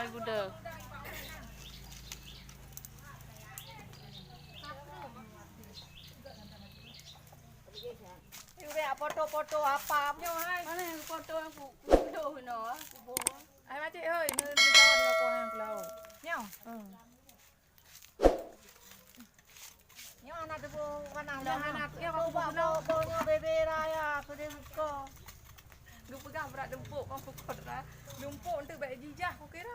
Hai Buddha. Ini foto-foto apa? Mana yang foto yang video no? Ai macam ơi, nó đi đâu là con hàng lâu. Nhau. Nhau anak tu mana lah. anak dia Bawa bawa bebe raya sudah ko. Gue pegang berat dempuk kau pukul lah. Dempuk untuk baik jijah kau kira.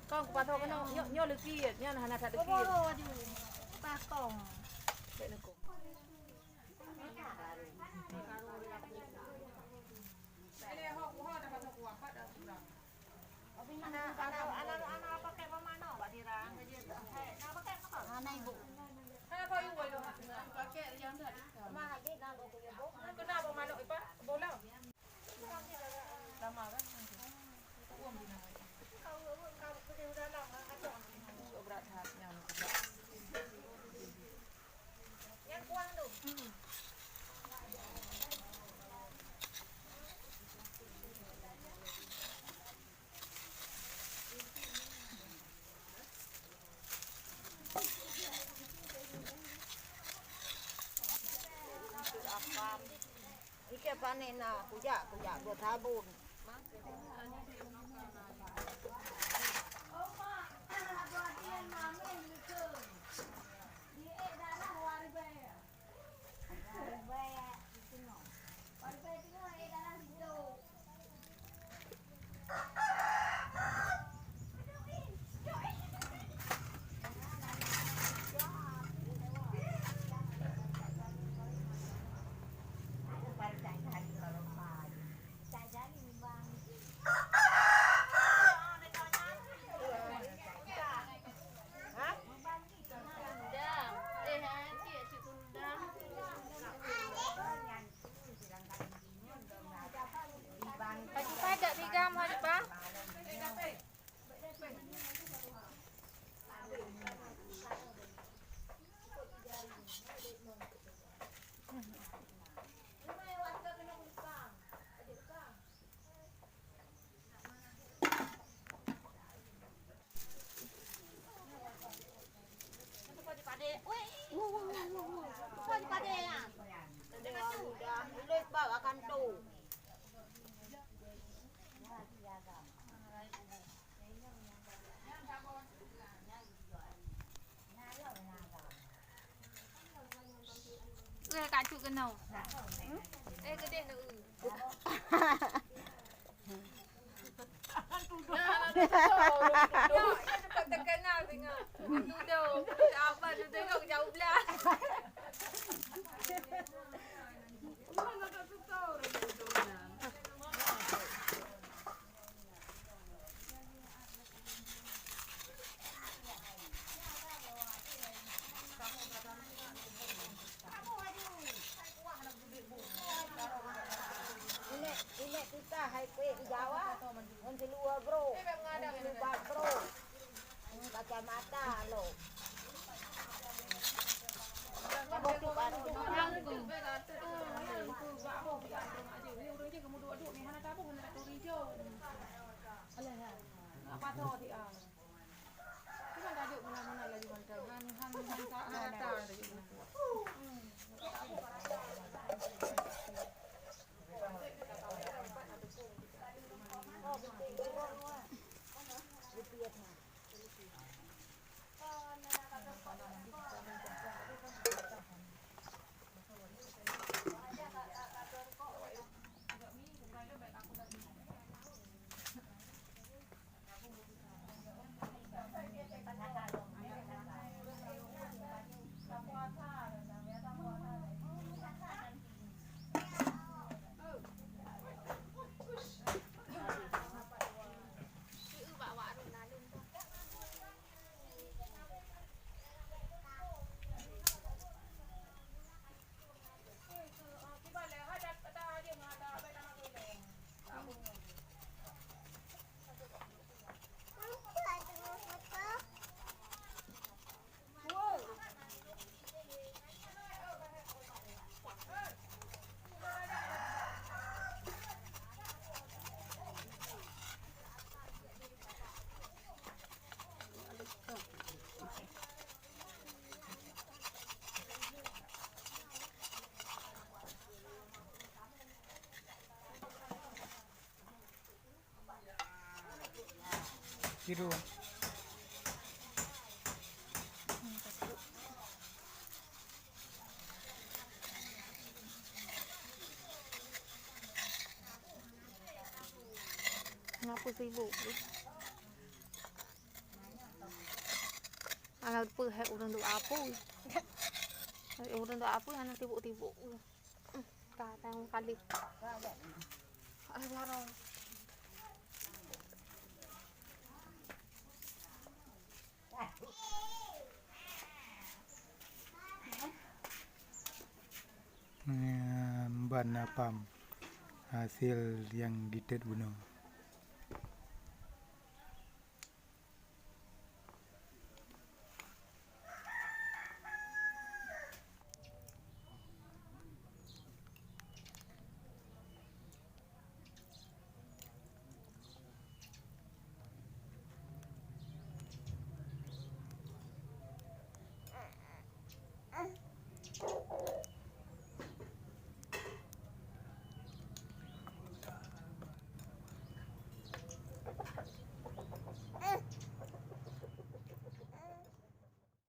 Con của bà thôi cái nó nhô lực kia, nhô là thật được kia. Ta con. Để nó cùng. Anak pakai pemano, Mbak Tira? Nah, pakai apa? Anak ibu. Hai kau ibu boleh pakai yang dah. Mana lagi nak aku punya bu? Kenapa pemano ipa? Bola. Lama kan? Berat hatinya. Yang kuang tu. Ike panen na kuya buat sabun. Ada tiga mau apa? Bawa kantu. Kak cuk kenau. Gede nu. Cepat terkenal tengok. Duduk. Apa tu tengok jauh belah. Mana tak tahu Ini kita hai kue di Jawa, on di luar bro, on di luar bro, kacamata lo. biru. Ngapu sibuk tu. Anak tu hai urang tu apa? Hai urang tu apa anak tibuk-tibuk. Ta tang kali. Alah Ban napam hasil yang ditet bunuh.